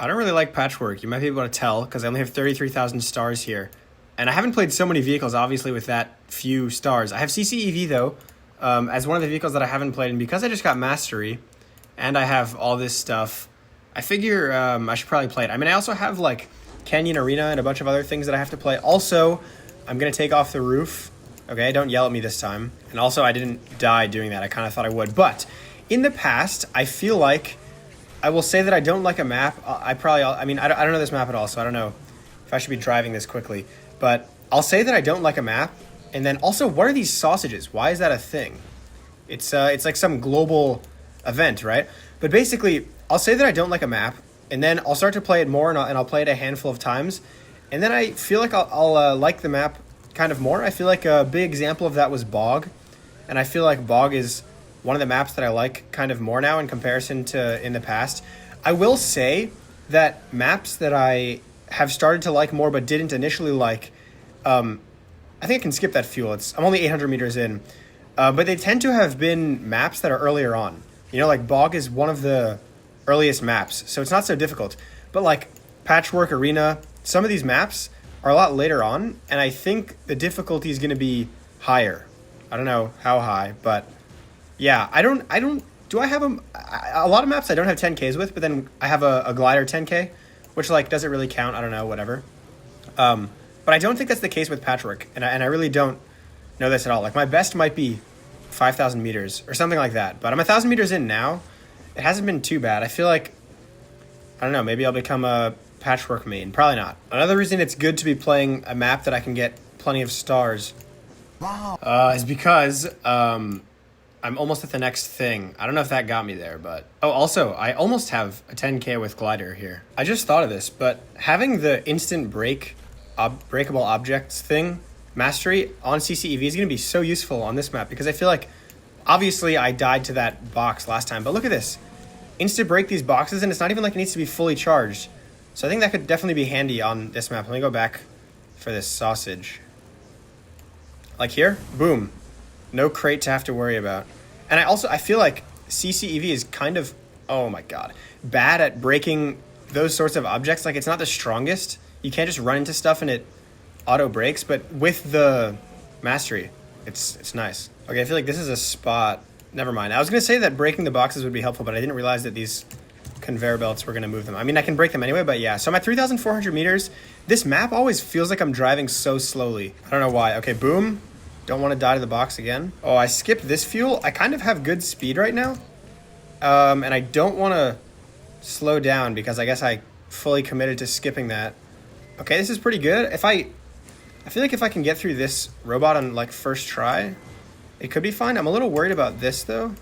I don't really like Patchwork. You might be able to tell because I only have 33,000 stars here. And I haven't played so many vehicles, obviously, with that few stars. I have CCEV, though, as one of the vehicles that I haven't played. And because I just got Mastery and I have all this stuff, I figure I should probably play it. I mean, I also have, like, Canyon Arena and a bunch of other things that I have to play. Also, I'm going to take off the roof. Okay, don't yell at me this time. And also, I didn't die doing that. I kind of thought I would. But in the past, I feel like I will say that I don't like a map. I don't know this map at all, so I don't know if I should be driving this quickly. But I'll say that I don't like a map. And then also, what are these sausages? Why is that a thing? It's like some global event, right? But basically, I'll say that I don't like a map, and then I'll start to play it more, and I'll play it a handful of times. And then I feel like I'll like the map kind of more. I feel like a big example of that was Bog. And I feel like Bog is one of the maps that I like kind of more now in comparison to in the past. I will say that maps that I have started to like more but didn't initially like, I think I can skip that fuel. I'm only 800 meters in. But they tend to have been maps that are earlier on. You know, like Bog is one of the earliest maps, so it's not so difficult. But like Patchwork Arena, some of these maps are a lot later on, and I think the difficulty is going to be higher. I don't know how high, but yeah, do I have a lot of maps I don't have 10Ks with, but then I have a glider 10K, which like doesn't really count. I don't know, whatever. But I don't think that's the case with Patchwork, and I really don't know this at all. Like my best might be 5,000 meters or something like that, but I'm 1,000 meters in now. It hasn't been too bad. I feel like, I don't know, maybe I'll become a Patchwork main. Probably not. Another reason it's good to be playing a map that I can get plenty of stars is because I'm almost at the next thing. I don't know if that got me there, but... Oh, also, I almost have a 10K with glider here. I just thought of this, but having the instant breakable objects thing, mastery, on CCEV is going to be so useful on this map, because I feel like, obviously, I died to that box last time, but look at this. Insta break these boxes, and it's not even like it needs to be fully charged. So I think that could definitely be handy on this map. Let me go back for this sausage. Like here, boom. No crate to have to worry about. And I feel like CCEV is kind of, oh my god, bad at breaking those sorts of objects. Like, it's not the strongest. You can't just run into stuff and it auto breaks, but with the mastery, it's nice. Okay, I feel like this is a spot. Never mind. I was going to say that breaking the boxes would be helpful, but I didn't realize that these conveyor belts were going to move them. I mean, I can break them anyway, but yeah. So I'm at 3,400 meters. This map always feels like I'm driving so slowly. I don't know why. Okay, boom. Don't want to die to the box again. Oh, I skipped this fuel. I kind of have good speed right now. And I don't want to slow down because I guess I fully committed to skipping that. Okay, this is pretty good. I feel like if I can get through this robot on like first try, it could be fine. I'm a little worried about this though.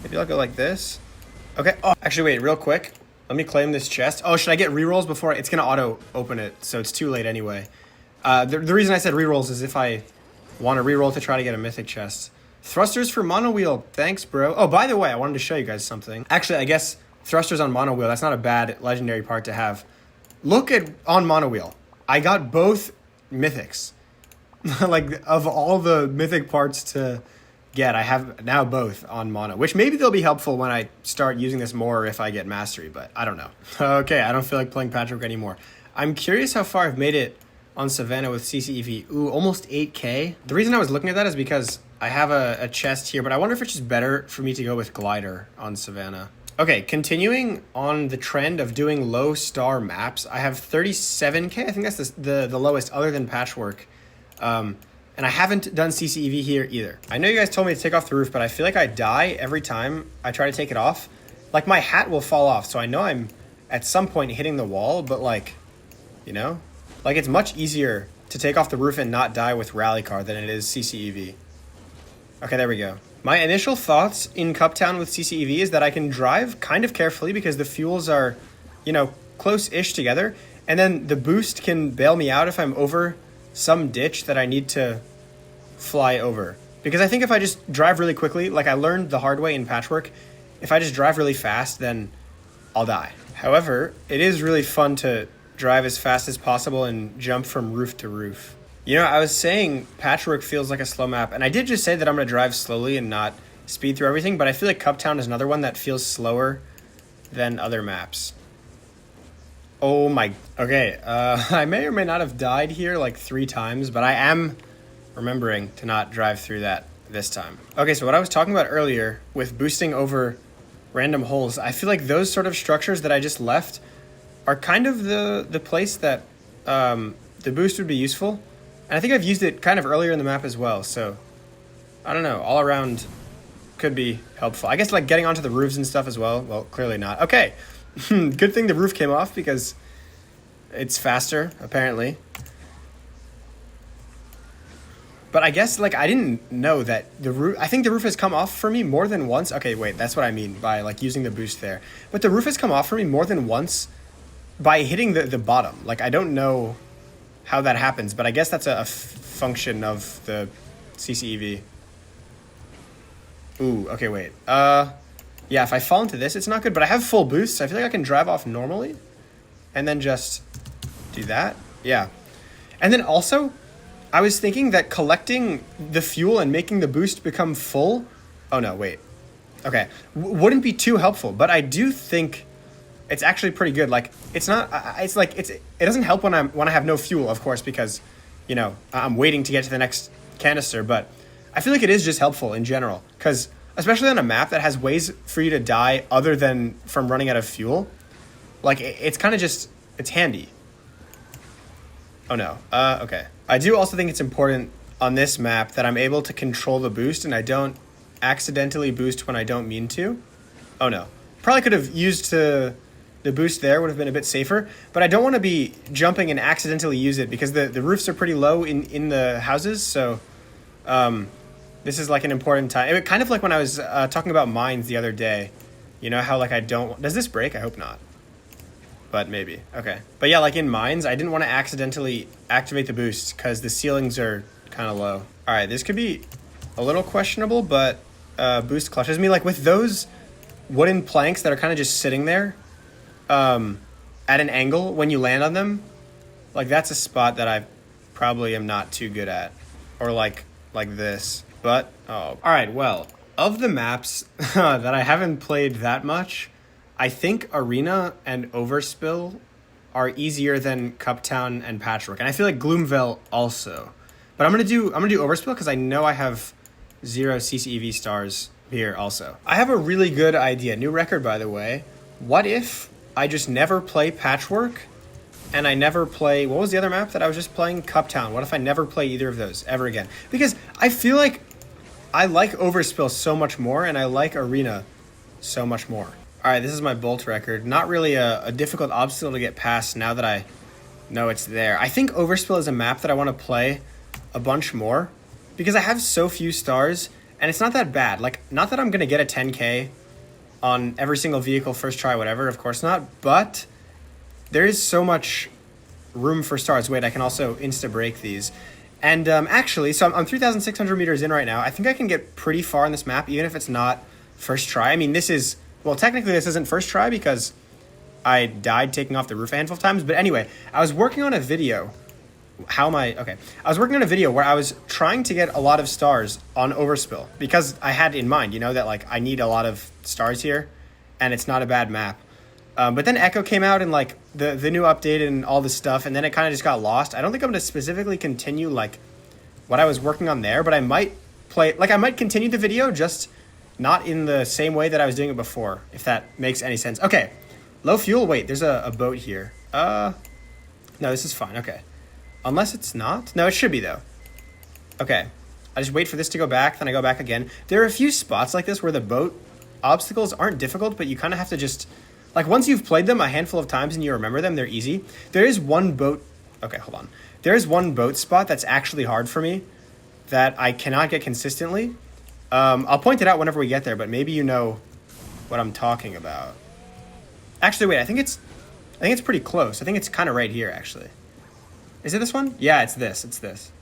Maybe I'll go like this. Okay. Oh, actually, wait, real quick. Let me claim this chest. Oh, should I get rerolls before? It's going to auto open it, so it's too late anyway. The reason I said rerolls is if I want to reroll to try to get a mythic chest. Thrusters for mono wheel. Thanks, bro. Oh, by the way, I wanted to show you guys something. Actually, I guess thrusters on mono wheel, that's not a bad legendary part to have. Look at on mono wheel. I got both mythics. Like, of all the mythic parts to get, I have now both on mono, which maybe they'll be helpful when I start using this more if I get mastery, but I don't know. Okay, I don't feel like playing Patchwork anymore. I'm curious how far I've made it on Savannah with CCEV. Ooh, almost 8K. The reason I was looking at that is because I have a chest here, but I wonder if it's just better for me to go with glider on Savannah. Okay, continuing on the trend of doing low star maps, I have 37K. I think that's the lowest other than Patchwork. And I haven't done CCEV here either. I know you guys told me to take off the roof, but I feel like I die every time I try to take it off. Like, my hat will fall off, so I know I'm at some point hitting the wall, but like, you know? Like, it's much easier to take off the roof and not die with Rally Car than it is CCEV. Okay, there we go. My initial thoughts in Cuptown with CCEV is that I can drive kind of carefully because the fuels are, you know, close-ish together. And then the boost can bail me out if I'm over some ditch that I need to fly over. Because I think if I just drive really quickly, like I learned the hard way in Patchwork, if I just drive really fast, then I'll die. However, it is really fun to drive as fast as possible and jump from roof to roof. You know, I was saying Patchwork feels like a slow map, and I did just say that I'm going to drive slowly and not speed through everything, but I feel like Cuptown is another one that feels slower than other maps. Oh my, okay, I may or may not have died here like 3 times, but I am remembering to not drive through that this time. Okay, so what I was talking about earlier with boosting over random holes, I feel like those sort of structures that I just left are kind of the place that the boost would be useful. And I think I've used it kind of earlier in the map as well, so I don't know, all around could be helpful. I guess like getting onto the roofs and stuff as well. Well, clearly not. Okay, good thing the roof came off because it's faster, apparently. But I guess, like, I didn't know that the roof... I think the roof has come off for me more than once. Okay, wait, that's what I mean by, like, using the boost there. But the roof has come off for me more than once by hitting the bottom. Like, I don't know how that happens, but I guess that's a function of the CCEV. Ooh, okay, wait. Yeah, if I fall into this, it's not good, but I have full boost, so I feel like I can drive off normally. And then just do that. Yeah. And then also... I was thinking that collecting the fuel and making the boost become full... Oh, no, wait. Okay. Wouldn't be too helpful, but I do think it's actually pretty good. Like, it's not... It's like... It doesn't help when I have no fuel, of course, because, you know, I'm waiting to get to the next canister, but I feel like it is just helpful in general, because especially on a map that has ways for you to die other than from running out of fuel, like, it's kind of just... It's handy. Oh, no. Okay. I do also think it's important on this map that I'm able to control the boost and I don't accidentally boost when I don't mean to. Oh, no. Probably could have used the boost there, would have been a bit safer, but I don't want to be jumping and accidentally use it because the roofs are pretty low in the houses, so this is like an important time. It kind of like when I was talking about mines the other day. You know how like I don't... Does this break? I hope not. But maybe. Okay. But yeah, like in mines, I didn't want to accidentally activate the boost because the ceilings are kind of low. All right, this could be a little questionable, but boost clutches me. Like with those wooden planks that are kind of just sitting there at an angle when you land on them, like that's a spot that I probably am not too good at. Or like this. But, oh. All right, well, of the maps that I haven't played that much, I think Arena and Overspill are easier than Cuptown and Patchwork, and I feel like Gloomville also. But I'm gonna do Overspill because I know I have 0 CCEV stars here also. I have a really good idea. New record, by the way. What if I just never play Patchwork, and I never play... What was the other map that I was just playing? Cuptown. What if I never play either of those ever again? Because I feel like I like Overspill so much more, and I like Arena so much more. All right, this is my bolt record. Not really a difficult obstacle to get past now that I know it's there. I think Overspill is a map that I want to play a bunch more because I have so few stars, and it's not that bad. Like, not that I'm going to get a 10K on every single vehicle, first try, whatever, of course not, but there is so much room for stars. Wait, I can also insta-break these. And actually, so I'm 3,600 meters in right now. I think I can get pretty far on this map, even if it's not first try. I mean, this is... Well, technically this isn't first try because I died taking off the roof a handful of times. But anyway, I was working on a video. How am I? Okay. I was working on a video where I was trying to get a lot of stars on Overspill because I had in mind, you know, that like I need a lot of stars here and it's not a bad map. But then Echo came out and like the new update and all this stuff. And then it kind of just got lost. I don't think I'm going to specifically continue like what I was working on there, but I might play, like I might continue the video just... Not in the same way that I was doing it before, if that makes any sense. Okay, low fuel. Wait, there's a boat here. No, this is fine. Okay, unless it's not. No, it should be though. Okay, I just wait for this to go back, then I go back again. There are a few spots like this where the boat obstacles aren't difficult, but you kind of have to just... Like, once you've played them a handful of times and you remember them, they're easy. There is one boat... Okay, hold on. There is one boat spot that's actually hard for me that I cannot get consistently. I'll point it out whenever we get there, but maybe you know what I'm talking about. Actually, wait, I think it's pretty close. I think it's kind of right here, actually. Is it this one? Yeah, it's this.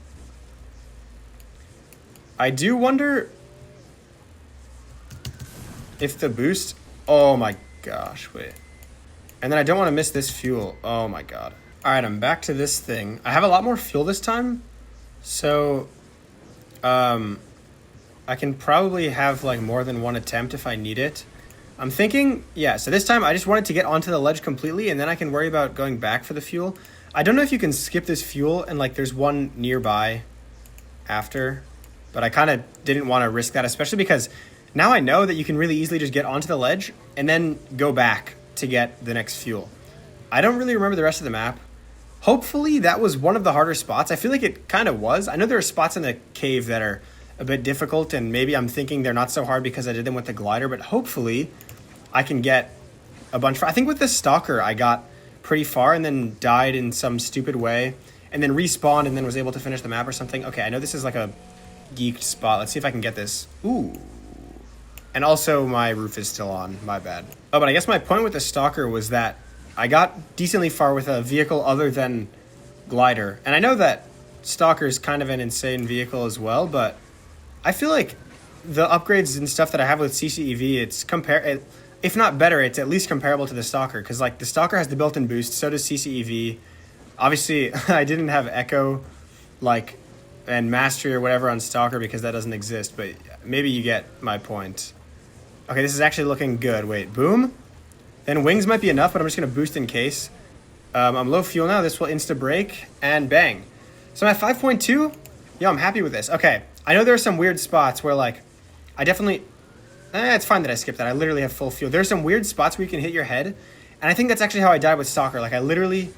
I do wonder if the boost... Oh my gosh, wait. And then I don't want to miss this fuel. Oh my god. All right, I'm back to this thing. I have a lot more fuel this time, so... I can probably have like more than one attempt if I need it. I'm thinking, yeah, so this time I just wanted to get onto the ledge completely, and then I can worry about going back for the fuel. I don't know if you can skip this fuel, and, like, there's one nearby after, but I kind of didn't want to risk that, especially because now I know that you can really easily just get onto the ledge and then go back to get the next fuel. I don't really remember the rest of the map. Hopefully that was one of the harder spots. I feel like it kind of was. I know there are spots in the cave that are a bit difficult, and maybe I'm thinking they're not so hard because I did them with the glider, but hopefully I can get a bunch. I think with the stalker I got pretty far and then died in some stupid way and then respawned and then was able to finish the map or something. Okay, I know this is like a geeked spot. Let's see if I can get this. Ooh. And also my roof is still on. My bad. Oh, but I guess my point with the stalker was that I got decently far with a vehicle other than glider. And I know that stalker is kind of an insane vehicle as well, but I feel like the upgrades and stuff that I have with CCEV, it's if not better, it's at least comparable to the stalker, because like the stalker has the built-in boost, so does CCEV. Obviously, I didn't have echo like and mastery or whatever on stalker because that doesn't exist, but maybe you get my point. Okay, this is actually looking good. Wait, boom. Then wings might be enough, but I'm just gonna boost in case. I'm low fuel now. This will insta brake and bang. So I'm at 5.2. Yeah, I'm happy with this. Okay, I know there are some weird spots where like I definitely. It's fine that I skipped that. I literally have full fuel. There's some weird spots where you can hit your head, and I think that's actually how I died with stalker. Like I literally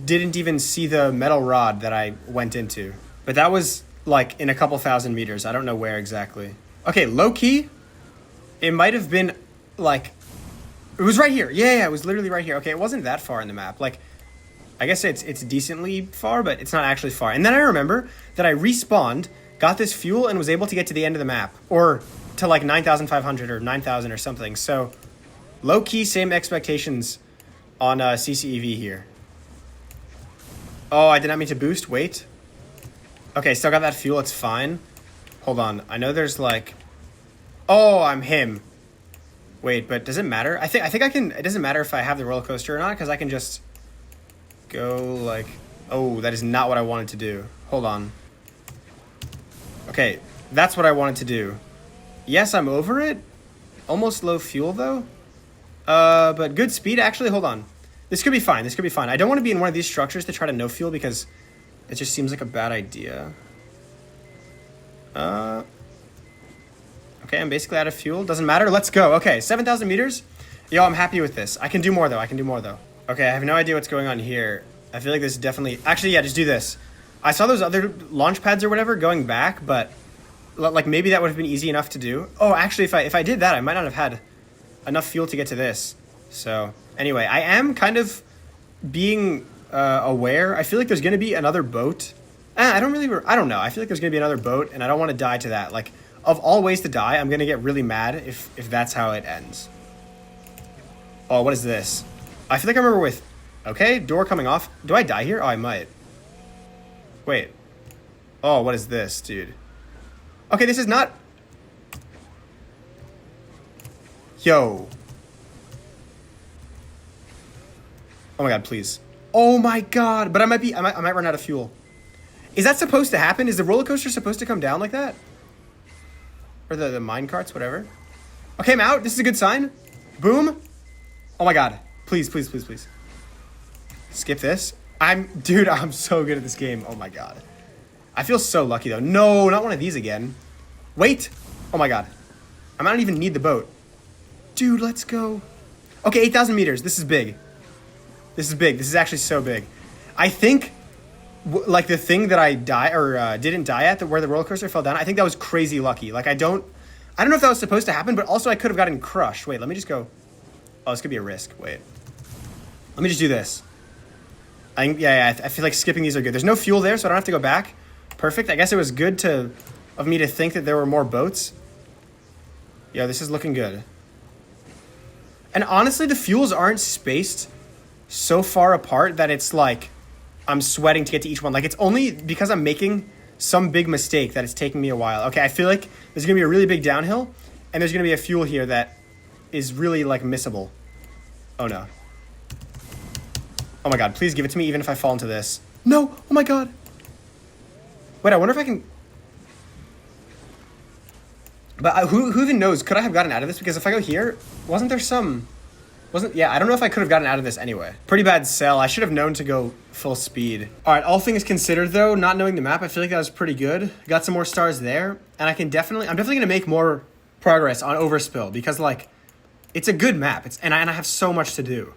didn't even see the metal rod that I went into, but that was like in a couple thousand meters. I don't know where exactly. Okay, low key, it might have been like it was right here. Yeah, it was literally right here. Okay, it wasn't that far in the map. Like I guess it's decently far, but it's not actually far. And then I remember that I respawned, got this fuel, and was able to get to the end of the map, or to like 9,500 or 9,000 or something. So low key, same expectations on CCEV here. Oh, I did not mean to boost. Wait. Okay, still got that fuel. It's fine. Hold on. I know there's like. Oh, I'm him. Wait, but does it matter? I think I can. It doesn't matter if I have the roller coaster or not because I can just go like. Oh, that is not what I wanted to do. Hold on. Okay, that's what I wanted to do. Yes, I'm over it. Almost low fuel, though. But good speed. Actually, hold on. This could be fine. This could be fine. I don't want to be in one of these structures to try to no fuel because it just seems like a bad idea. Okay, I'm basically out of fuel. Doesn't matter. Let's go. Okay, 7,000 meters. Yo, I'm happy with this. I can do more, though. Okay, I have no idea what's going on here. I feel like this is definitely... Actually, yeah, just do this. I saw those other launch pads or whatever going back, but... Like, maybe that would have been easy enough to do. Oh, actually, if I did that, I might not have had enough fuel to get to this. So, anyway, I am kind of being aware. I feel like there's going to be another boat. I don't know. I feel like there's going to be another boat, and I don't want to die to that. Like, of all ways to die, I'm going to get really mad if that's how it ends. Oh, what is this? I feel like I remember with... Okay, door coming off. Do I die here? Oh, I might. Wait. Oh, what is this, dude? Okay, this is not... Yo. Oh my god, please. Oh my god. But I might run out of fuel. Is that supposed to happen? Is the roller coaster supposed to come down like that? Or the mine carts, whatever. Okay, I'm out. This is a good sign. Boom. Oh my god. Please, please, please, please. Skip this. Dude, I'm so good at this game. Oh my god. I feel so lucky, though. No, not one of these again. Wait. Oh, my God. I might not even need the boat. Dude, let's go. Okay, 8,000 meters. This is big. This is big. This is actually so big. I think, like, the thing that I didn't die at, where the roller coaster fell down, I think that was crazy lucky. Like, I don't know if that was supposed to happen, but also I could have gotten crushed. Wait, let me just go. Oh, this could be a risk. Wait. Let me just do this. I feel like skipping these are good. There's no fuel there, so I don't have to go back. Perfect. I guess it was good of me to think that there were more boats. Yeah, this is looking good. And honestly, the fuels aren't spaced so far apart that it's like I'm sweating to get to each one. Like, it's only because I'm making some big mistake that it's taking me a while. Okay, I feel like there's going to be a really big downhill, and there's going to be a fuel here that is really, like, missable. Oh, no. Oh, my God. Please give it to me even if I fall into this. No! Oh, my God. Wait, I wonder if I can... But who even knows? Could I have gotten out of this? Because if I go here, wasn't there some... Yeah, I don't know if I could have gotten out of this anyway. Pretty bad sell. I should have known to go full speed. All right, all things considered though, not knowing the map, I feel like that was pretty good. Got some more stars there, and I'm definitely gonna make more progress on Overspill because like, it's a good map. And I have so much to do.